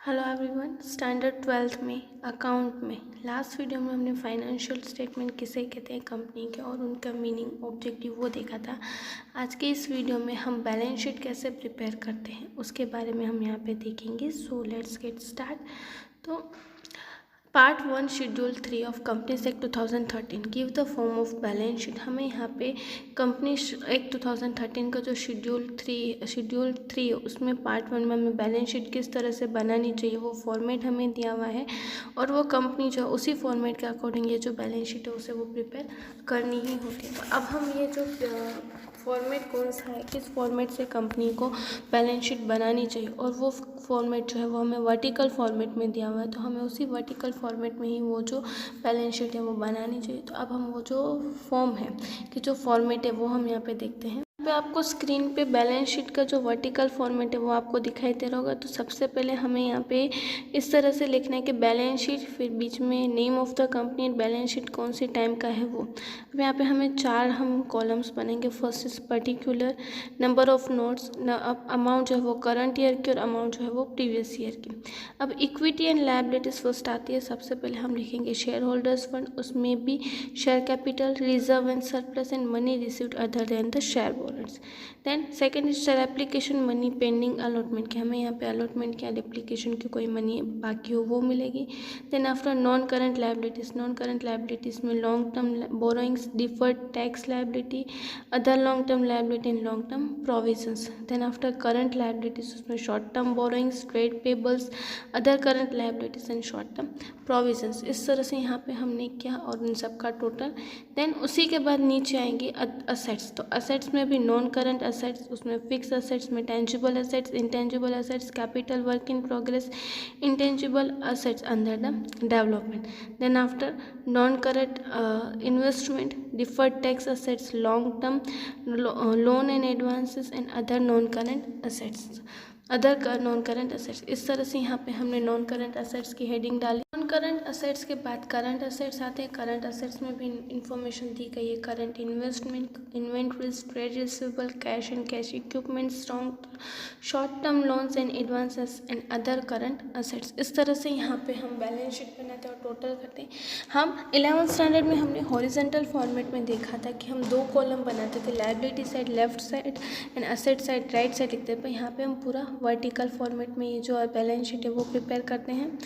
Hello everyone. Standard 12th में account में last video में हमने फाइनेंशियल स्टेटमेंट किसे कहते हैं कंपनी के और उनका मीनिंग ऑब्जेक्टिव वो देखा था। आज के इस वीडियो में हम बैलेंस शीट कैसे प्रिपेयर करते हैं उसके बारे में हम यहाँ पे देखेंगे। So let's get start. तो part 1 schedule 3 of companies act 2013 give the form of balance sheet. हमें यहाँ पे कंपनी एक्ट 2013 का जो शेड्यूल 3 है उसमें पार्ट 1 में हमें बैलेंस शीट किस तरह से बनानी चाहिए वो फॉर्मेट हमें दिया हुआ है और वो कंपनी जो उसी फॉर्मेट के अकॉर्डिंग ये जो बैलेंस शीट है उसे वो प्रिपेयर करनी ही होती है। तो अब हम ये जो फॉर्मेट कौन सा है, किस फॉर्मेट से कंपनी को बैलेंस शीट बनानी चाहिए और वो फॉर्मेट जो है वो हमें वर्टिकल फॉर्मेट में दिया हुआ है, तो हमें उसी वर्टिकल फॉर्मेट में ही वो जो बैलेंस शीट है वो बनानी चाहिए। तो अब हम वो जो फॉर्म है कि जो फॉर्मेट है वो हम यहाँ पे देखते हैं। पे आपको स्क्रीन पे बैलेंस शीट का जो वर्टिकल फॉर्मेट है वो आपको दिखाई दे रहा होगा। तो सबसे पहले हमें यहाँ पे इस तरह से लिखना है कि बैलेंस शीट, फिर बीच में name of the company, balance sheet कौन सी टाइम का है वो। अब यहाँ पे हमें 4 हम कॉलम्स बनेंगे। First is particular, number of notes, amount जो है वो करंट ईयर की और अमाउंट जो है वो प्रीवियस ईयर की। अब इक्विटी एंड लायबिलिटीज फर्स्ट आती है। सबसे पहले हम लिखेंगे शेयर होल्डर्स फंड, उसमें भी share capital, reserve and surplus and money received other than the share holders. Then second is share application money pending allotment की, हमें यहाँ पे अलॉटमेंट की एप्लीकेशन की कोई मनी बाकी हो वो मिलेगी। Then after non current liabilities, non current liabilities में long term borrowings, deferred tax liability, other long term liability and long term provisions. Then after current liabilities उसमें short term borrowings, trade payables, other current liabilities and short term provisions. इस तरह से यहाँ पे हमने किया और इन सब का टोटल। देन उसी के बाद नीचे आएंगे असेट्स। तो असेट्स में भी नॉन करंट असेट्स, उसमें फिक्स असेट्स में tangible assets, intangible assets, capital work in progress, intangible assets under the development. Then after non current investment, deferred tax assets, long term loan and advances and other non current assets, other non current assets. इस तरह से यहाँ पे हमने non current assets की heading डाली। Non current assets के बाद करंट असेट्स आते हैं। करंट असेट्स में भी इंफॉर्मेशन दी गई है। Current investment, inventories, trade receivable, cash and cash equipment, strong short term loans and advances and other current assets. इस तरह से यहाँ पे हम बैलेंस शीट बनाते हैं और टोटल करते हैं। हम 11th स्टैंडर्ड में हमने हॉरिजॉन्टल फॉर्मेट में देखा था कि हम 2 कॉलम बनाते थे, liability side left side and asset side right side लिखते थे। पर यहाँ पे हम पूरा वर्टिकल फॉर्मेट में ये जो बैलेंस शीट है वो प्रिपेयर करते हैं।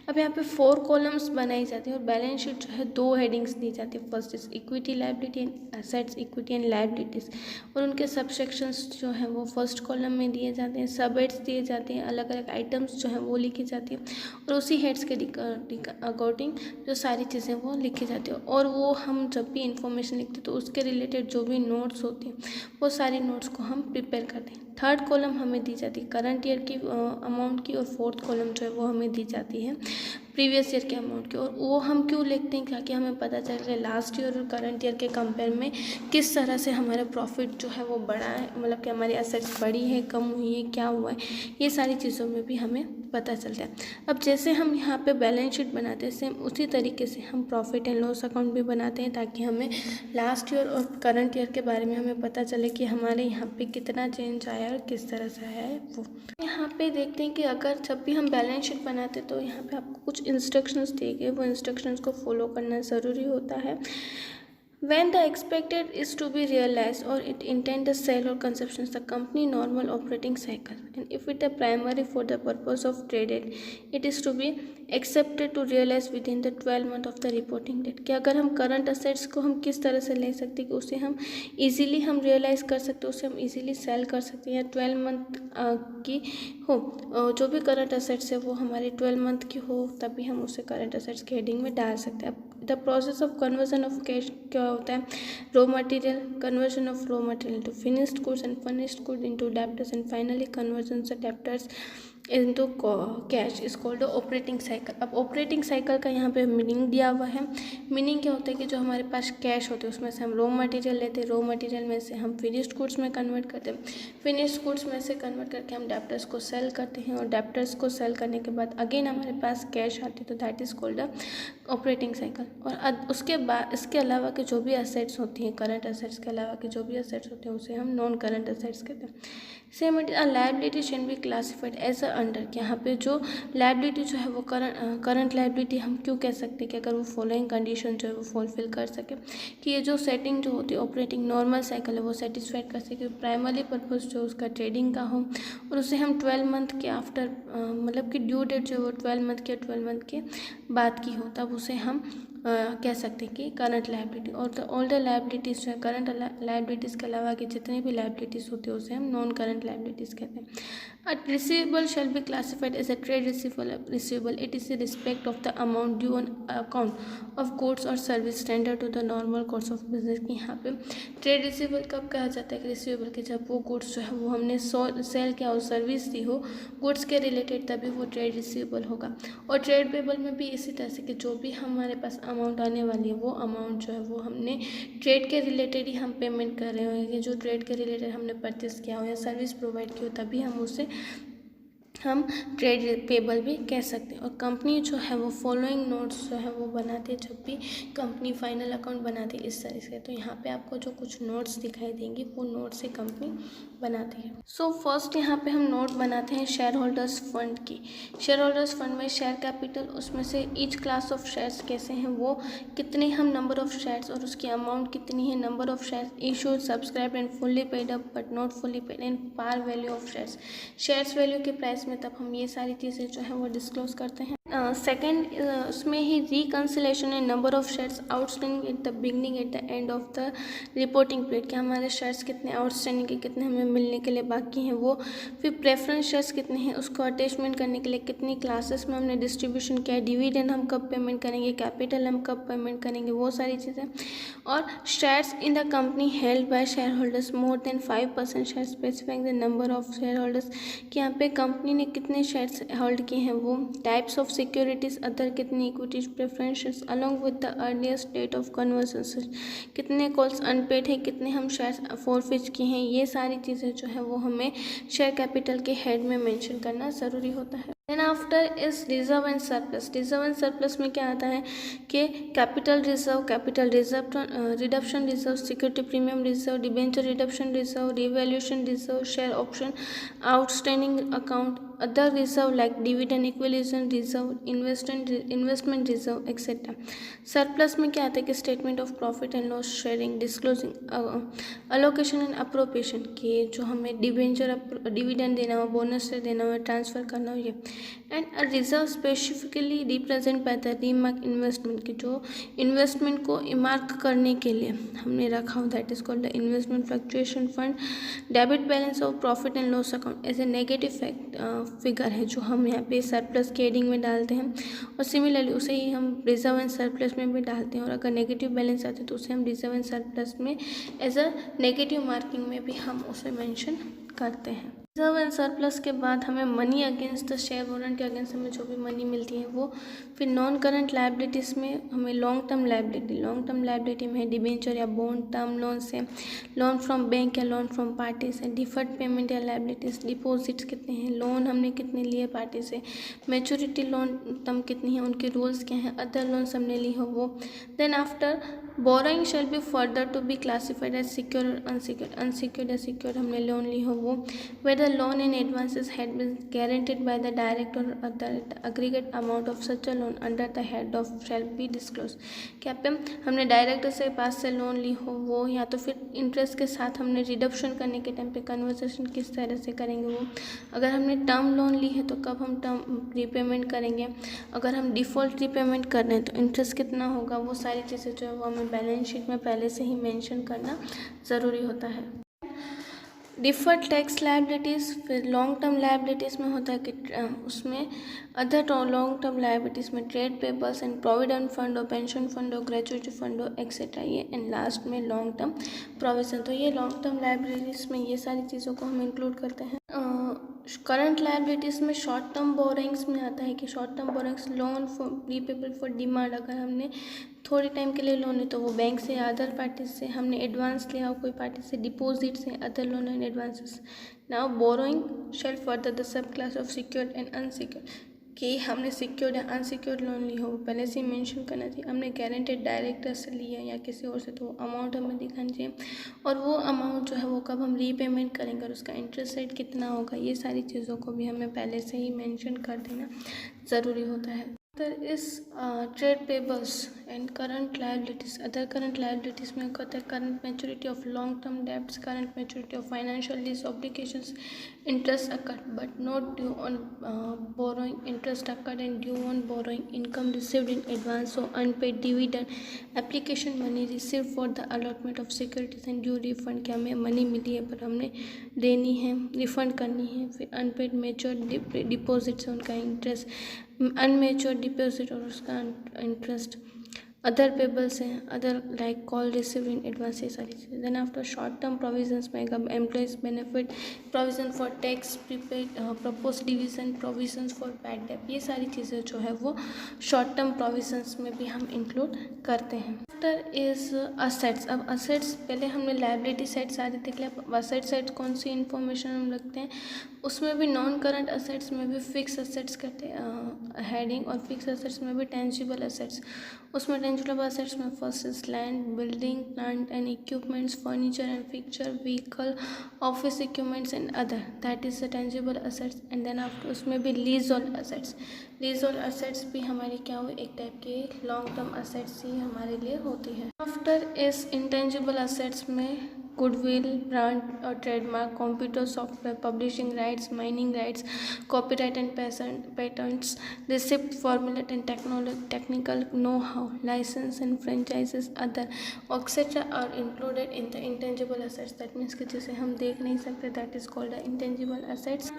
अब यहाँ पे 4 कॉलम्स बनाई जाती हैं और बैलेंस शीट जो है 2 हेडिंग्स दी जाती है। First is equity liability and assets, equity and liabilities, और उनके सबसेक्शंस जो हैं वो फर्स्ट कॉलम में दिए जाते हैं। सब हेड्स दिए जाते हैं, अलग अलग आइटम्स जो हैं वो लिखी जाती है और उसी हेड्स के अकॉर्डिंग जो सारी चीज़ें वो लिखी जाती है। और वो हम जब भी इंफॉर्मेशन लिखते हैं तो उसके रिलेटेड जो भी नोट्स होती हैं वो सारी नोट्स को हम प्रिपेयर करते हैं। थर्ड कॉलम हमें दी जाती है करंट ईयर की अमाउंट की और फोर्थ कॉलम जो है वो हमें दी जाती है प्रीवियस ईयर के अमाउंट की। और वो हम क्यों लिखते हैं, ताकि हमें पता चल रहा है लास्ट ईयर और करंट ईयर के कंपेयर में किस तरह से हमारा प्रॉफिट जो है वो बढ़ा है, मतलब कि हमारी असेट्स बढ़ी है, कम हुई है, क्या हुआ है, ये सारी चीज़ों में भी हमें पता चलता है। अब जैसे हम यहाँ पे बैलेंस शीट बनाते हैं सेम उसी तरीके से हम प्रॉफिट एंड लॉस अकाउंट भी बनाते हैं, ताकि हमें लास्ट ईयर और करंट ईयर के बारे में हमें पता चले कि हमारे यहाँ पे कितना चेंज आया और किस तरह से आया है वो। यहाँ पे देखते हैं कि अगर जब भी हम बैलेंस शीट बनाते हैं तो यहाँ पे आपको कुछ इंस्ट्रक्शंस दिए गए, वो इंस्ट्रक्शंस को फॉलो करना ज़रूरी होता है। When the expected is to be realized or it intend the sale or consumption, the company normal operating cycle, and if it is primary for the purpose of traded, it is to be accepted to realize within the 12 month of the reporting date। कि अगर हम current assets को हम किस तरह से ले सकते हैं कि उसे हम इजीली हम रियलाइज़ कर सकते हैं, उसे हम इजीली सेल कर सकते हैं, या 12 मंथ की हो, जो भी करंट असेट्स है वो हमारे 12 मंथ की हो तभी हम उसे करंट असेट्स की हेडिंग में डाल सकते हैं। The process of conversion of cash क्या होता है, raw material, conversion of raw material to finished goods and finished good into debtors and finally conversion से debtors into cash is called operating cycle. अब operating cycle का यहाँ पे meaning दिया हुआ है। मीनिंग क्या होता है कि जो हमारे पास कैश होते हैं उसमें से हम रॉ मटेरियल लेते हैं, रॉ मटेरियल में से हम फिनिश्ड गुड्स में कन्वर्ट करते हैं, फिनिश्ड गुड्स में से कन्वर्ट करके हम डेब्टर्स को सेल करते हैं और डेब्टर्स को सेल करने के बाद अगेन हमारे पास कैश आती है, तो that is called operating cycle. और उसके बाद इसके अलावा के जो भी असेट्स होती हैं, करंट असेट्स के अलावा के जो भी असेट्स होते हैं उसे हम नॉन करंट असेट्स कहते हैं। Same it liability can be classified as a under, कि यहाँ पे जो लायबिलिटी जो है वो करंट लायबिलिटी हम क्यों कह सकते हैं कि अगर वो फॉलोइंग कंडीशन जो है वो फुलफिल कर सके, कि ये जो सेटिंग जो होती है ऑपरेटिंग नॉर्मल साइकिल है वो सेटिस्फाइड कर सके, प्राइमरी पर्पस जो उसका ट्रेडिंग का हो, और उसे हम 12 मंथ के आफ्टर मतलब कि ड्यू डेट जो है वो 12 मंथ के 12 मंथ के बाद की हो, तब उसे हम कह सकते हैं कि करंट लायबिलिटी। और ऑल द लायबिलिटीज़ जो है करंट लायबिलिटीज़ के अलावा की जितनी भी लायबिलिटीज़ होती है उसे हम नॉन करंट लायबिलिटीज़ कहते हैं। A receivable shall be classified as a trade receivable. It is in respect of the amount due on account of goods or service rendered to the normal course of business। की यहाँ पे trade receivable कब कहा जाता है कि receivable के जब वो गुड्स जो है वो हमने सेल किया और सर्विस दी हो गुड्स के रिलेटेड, तभी वो ट्रेड रिसीवेबल होगा। और ट्रेड पेबल में भी इसी तरह से कि जो भी हमारे पास अमाउंट आने वाली है वो अमाउंट जो है वो हमने ट्रेड के रिलेटेड ही हम पेमेंट कर रहे हो, जो ट्रेड के रिलेटेड हमने परचेस किया हो या सर्विस प्रोवाइड की हो, तभी हम उसे ट्रेड पेबल भी कह सकते हैं। और कंपनी जो है वो फॉलोइंग नोट्स जो है वो बनाती है जब भी कंपनी फाइनल अकाउंट बनाती है इस तरह से। तो यहाँ पे आपको जो कुछ नोट्स दिखाई देंगी वो नोट से कंपनी बनाती है। सो फर्स्ट यहाँ पे हम नोट बनाते हैं शेयर होल्डर्स फंड की। शेयर होल्डर्स फंड में शेयर कैपिटल, उसमें से ईच क्लास ऑफ शेयर्स कैसे हैं, वो कितने हम नंबर ऑफ शेयर्स और उसकी अमाउंट कितनी है, number of shares issued subscribe and fully paid up but not fully paid and par value of shares, shares value के प्राइस में, तब हम ये सारी चीज़ें जो है वो डिस्क्लोज करते हैं। सेकेंड उसमें ही reconciliation and number of shares outstanding at the beginning at the end of the reporting period, कि हमारे शेयर्स कितने आउटस्टैंडिंग के कितने हमें मिलने के लिए बाकी हैं वो, फिर प्रेफरेंस शेयर्स कितने हैं, उसको अटैचमेंट करने के लिए कितनी क्लासेस में हमने डिस्ट्रीब्यूशन किया है, डिविडेंड हम कब पेमेंट करेंगे, कैपिटल हम कब पेमेंट करेंगे, वो सारी चीज़ें। और shares in the company held by share holders more than 5% share specifying the number of share holders, कि यहाँ पे कंपनी ने कितने शेयर्स होल्ड किए हैं वो, टाइप्स ऑफ सिक्योरिटीज अदर कितनी equities preferences along with the earliest date of conversion, कितने कॉल्स अनपेड है, कितने हम शेयर्स फॉरफिट किए हैं, ये सारी चीज़ें जो है वो हमें शेयर कैपिटल के हेड में मेंशन करना ज़रूरी होता है। Then after is reserve and surplus. Reserve and surplus में क्या आता है कि capital reserve, reduction reserve, security premium reserve, debenture reduction reserve, revaluation reserve, share option outstanding account, other reserve like dividend equilibrium reserve, investment reserve etcetera. Surplus में क्या आता है कि statement of profit and loss sharing, disclosing allocation and appropriation, कि जो हमें debenture dividend देना हो, बोनस से देना हो, ट्रांसफ़र करना हो, ये। And a reserve specifically represent by the remark investment, की जो इन्वेस्टमेंट को मार्क करने के लिए हमने रखा हो, that is called the investment fluctuation fund. Debit balance of profit and loss account as a negative figure है जो हम यहाँ पे सरप्लस के हेडिंग में डालते हैं, और सिमिलरली उसे ही हम रिजर्व एंड सरप्लस में भी डालते हैं। और अगर नेगेटिव बैलेंस आते हैं तो उसे हम रिजर्व एंड सरप्लस में एज अ नेगेटिव मार्किंग में भी हम उसे मेंशन करते हैं। रिजर्व एंड सरप्लस के बाद हमें money against the share warrant के अगेंस्ट हमें जो भी मनी मिलती है वो, फिर नॉन करंट लायबिलिटीज़ में हमें लॉन्ग टर्म लायबिलिटी में डिबेंचर या बॉन्ड, टर्म लोन से, लोन फ्रॉम बैंक या लोन फ्रॉम पार्टी से, डिफर्ड पेमेंट या लायबिलिटीज़, डिपॉजिट्स कितने हैं, लोन हमने कितने लिए पार्टी से, मैच्योरिटी लोन टर्म कितनी है, उनके रूल्स क्या हैं, अदर लोन्स हमने ली हो वो। Then after borrowing shall be further to be classified as secure और अनसिक्योर्ड या सिक्योर्ड हमने लोन ली हो वो, whether loan in advances had been guaranteed by the direct or other aggregate amount of such a loan under the head of shall be disclosed, क्या पे हमने direct से पास से लोन ली हो वो, या तो फिर इंटरेस्ट के साथ हमने रिडक्शन करने के टाइम पे कन्वर्सेशन किस तरह से करेंगे वो, अगर हमने टर्म लोन ली है तो कब हम टर्म रीपेमेंट करेंगे, अगर हम डिफ़ॉल्ट रीपेमेंट कर रहे हैं तो इंटरेस्ट कितना होगा, वो सारी चीज़ें जो है वो हमें बैलेंस शीट में पहले से ही मेंशन करना ज़रूरी होता है। डिफर्ड टैक्स लायबिलिटीज़, फिर लॉन्ग टर्म लायबिलिटीज़ में होता है कि उसमें अदर लॉन्ग टर्म लायबिलिटीज़ में trade payables and provident fund और पेंशन फंड और ग्रेजुएटी फंड और एक्सेट्रा, ये एंड लास्ट में लॉन्ग टर्म प्रोविजन। तो ये लॉन्ग टर्म लायबिलिटीज़ में ये सारी चीज़ों को हम इंक्लूड करते हैं। करंट लायबिलिटीज़ में शॉर्ट टर्म बोरिंग्स में आता है कि short term borrowings loan for prepayable for demand, अगर हमने थोड़े टाइम के लिए लोन है तो वो बैंक से या अदर पार्टी से, हमने एडवांस लिया हो कोई पार्टी से, डिपॉजिट से, other loan and advances. Now borrowing shall further the sub class of secured and unsecured, कि हमने सिक्योर्ड या अनसिक्योर्ड लोन ली हो वो पहले से ही मेंशन करना चाहिए। हमने गारंटेड डायरेक्टर से लिया या किसी और से तो वो अमाउंट हमें दिखानी चाहिए, और वो अमाउंट जो है वो कब हम रीपेमेंट करेंगे और उसका इंटरेस्ट रेट कितना होगा, ये सारी चीज़ों को भी हमें पहले से ही मेंशन कर देना ज़रूरी होता है। अदर इस trade payables and current liabilities. Other current liabilities में होता है current maturity of long term debts, current maturity of financial lease obligations, interest occurred but not due on borrowing, interest occurred and due on borrowing, income received in advance or unpaid dividend, application money received for the allotment of securities and due refund, कि हमें money मिली है पर हमने देनी है, refund करनी है। फिर अनपेड मेच्योर डिपॉजिट से उनका इंटरेस्ट, अनमेच्योर डिपॉजिट और उसका इंटरेस्ट, अदर पेबल्स हैं, other like call receive in advance, ये सारी चीज़ें। Then after short term provisions में employees benefit, provision for tax prepaid, propose division, provisions for bad debt, ये सारी चीज़ें जो है वो शॉर्ट टर्म प्रोविजंस में भी हम इंक्लूड करते हैं। After is assets. अब असेट्स, पहले हमने लायबिलिटी साइड सारी देख लिया, अब असेट साइड कौन सी इन्फॉर्मेशन हम रखते हैं, उसमें भी नॉन करंट असेट्स में भी फिक्स असेट्स करते हैं हेडिंग, और फिक्स असेट्स में भी टेंजिबल असेट्स। उसमें टेंजिबल असेट्स में first is land, building, plant and equipments, furniture and fixture, vehicle, office equipments and other, that is the tangible assets. And then after उसमें भी leasehold assets. Leasehold assets भी हमारी क्या हुई, एक type के long term assets ही हमारे लिए होती है। आफ्टर इस इंटेंजिबल असेट्स में गुडविल, ब्रांड और trademark, computer software, publishing rights, mining rights, copyright and patents, receipt, formulate and technical know how, licence and franchises, other etcetera are included in the intangible assets. That means कि जिसे हम देख नहीं सकते, that is called the intangible assets.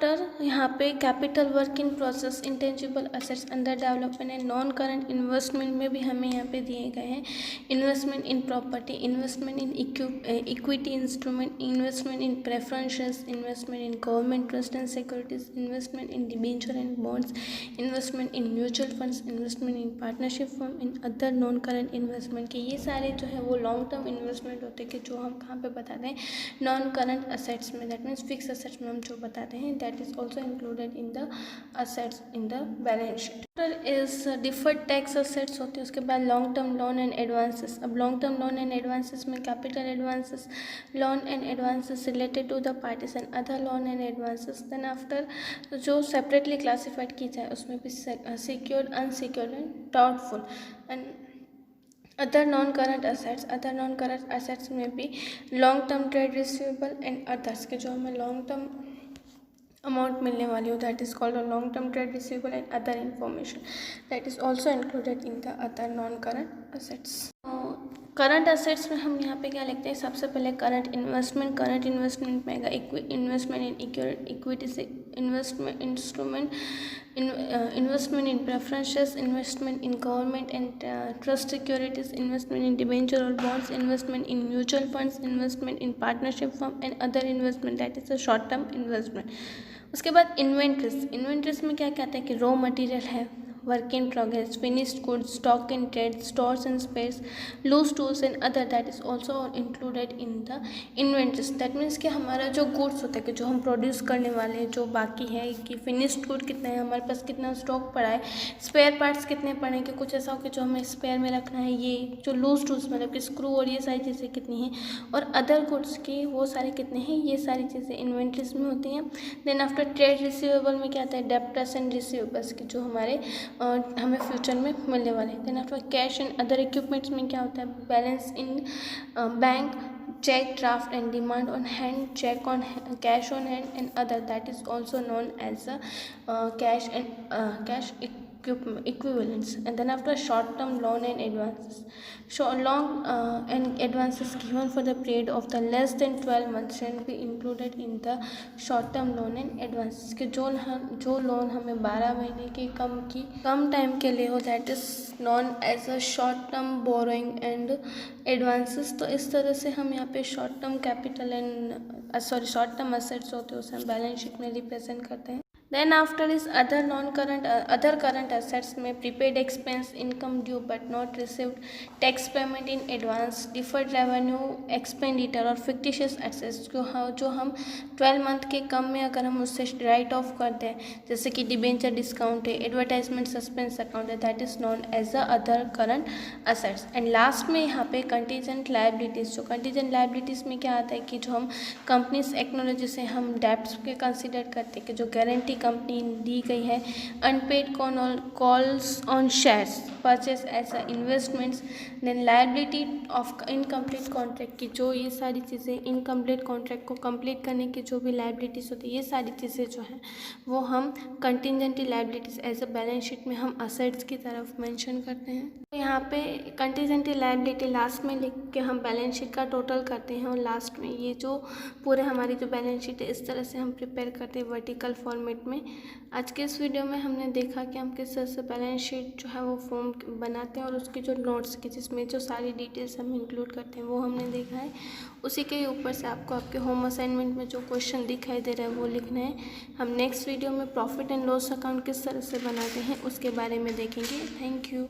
यहाँ पे capital work in process, intangible assets, under development and non current investment में भी हमें यहाँ पे दिए गए हैं investment in property, investment in equity instrument, investment in preferences, investment in government trust and securities, investment in debenture and bonds, investment in mutual funds, investment in partnership firm, in other non current investment, कि ये सारे जो है वो long term investment होते हैं कि जो हम कहाँ पे बताते हैं, नॉन करंट असेट्स में, दैट मीन्स फिक्स असेट्स में हम जो बताते हैं, that is also included in the assets in the balance sheet. Is deferred tax assets होते हैं। उसके बाद long term loan and advances. अब long term loan and advances में capital advances, loan and advances related to the parties and other loan and advances. Then after जो separately classified की जाए उसमें भी secured, unsecured and doubtful and other non-current assets. other non-current assets में भी long term trade receivable and others के जो हमें long term अमाउंट मिलने वाली हो, that is called a long term trade receivable and other information, that is also included in the other non current assets. Current assets में हम यहाँ पे क्या लिखते हैं, सबसे पहले करंट इन्वेस्टमेंट में आएगा इन्वेस्टमेंट इन इक्विटी से, investment instrument, investment in preferences, investment in government and trust securities, investment in debenture और bonds, investment in mutual funds, investment in partnership firm and other investment, that is a short term investment. उसके बाद inventories में क्या कहते हैं कि raw material है, work in progress, finished goods, stock in trade, stores and spares, loose tools and other, that is also included in the inventories. That means कि हमारा जो गुड्स होता है कि जो हम प्रोड्यूस करने वाले हैं, जो बाकी है कि फिनिश्ड गुड कितना है, हमारे पास कितना स्टॉक पड़ा है, स्पेयर पार्ट्स कितने पड़े हैं, कि कुछ ऐसा हो कि जो हमें स्पेयर में रखना है, ये जो लूज टूल्स मतलब कि स्क्रू और ये सारी चीज़ें कितनी हैं, और अदर गुड्स की वो सारे कितने हैं, ये सारी चीज़ें इन्वेंट्रीज में होती हैं। देन आफ्टर ट्रेड रिसीवेबल में क्या आता है, डेप्टर्स एंड रिसीवेबल्स की जो हमारे हमें फ्यूचर में मिलने वाले। Then after cash and other equipments में क्या होता है, balance in bank, cheque, draft and demand on hand, cheque on cash on hand and other, that is also known as a cash and cash equivalents. And then after short term loan and advances, and advances given for the period of the less than 12 months shall be included in the short term loan and advances, कि जो loan हमें 12 महीने के कम time के लिए हो, that is known as a short term borrowing and advances. तो इस तरह से हम यहाँ पे short term capital and short term assets होते हैं उसे हम बैलेंस शीट में रिप्रेजेंट करते हैं। Then after is other current assets में prepaid expense, income due but not received, tax payment in advance, deferred revenue expenditure और फिक्टिशियस एसेट्स जो हम 12 मंथ के कम में अगर हम उससे राइट ऑफ कर दें, जैसे कि डिबेंचर डिस्काउंट है, एडवर्टाइजमेंट सस्पेंस अकाउंट है, that is known as a other current assets. And last में यहाँ पे कंटीजेंट लायबिलिटीज़, जो कंटीजेंट लायबिलिटीज़ में क्या आता है कि जो हम कंपनीज एक्नोलॉजी से हम डेब्ट्स के कंसिडर करते हैं कि जो गारंटी कंपनी दी गई है, unpaid calls on shares purchase as a investments, then liability of incomplete contract की जो ये सारी चीज़ें इनकम्प्लीट कॉन्ट्रैक्ट को कंप्लीट करने की जो भी लायबिलिटीज़ होती है, ये सारी चीज़ें जो हैं वो हम contingent liabilities as a balance sheet में हम असेट्स की तरफ मेंशन करते हैं। तो यहाँ पे कंटिजेंटी लायबिलिटी लास्ट में लिख के हम बैलेंस शीट का टोटल करते हैं और लास्ट में ये जो पूरे हमारी जो बैलेंस शीट है इस तरह से हम प्रिपेयर करते हैं वर्टिकल फॉर्मेट में। आज के इस वीडियो में हमने देखा कि हम किस तरह से बैलेंस शीट जो है वो फॉर्म बनाते हैं और उसके जो नोट्स की जिसमें जो सारी डिटेल्स हम इंक्लूड करते हैं वो हमने देखा है। उसी के ऊपर से आपको आपके होम असाइनमेंट में जो क्वेश्चन दिखाई दे रहा है वो लिखना है। हम नेक्स्ट वीडियो में प्रॉफिट एंड लॉस अकाउंट किस तरह से बनाते हैं उसके बारे में देखेंगे। Thank you.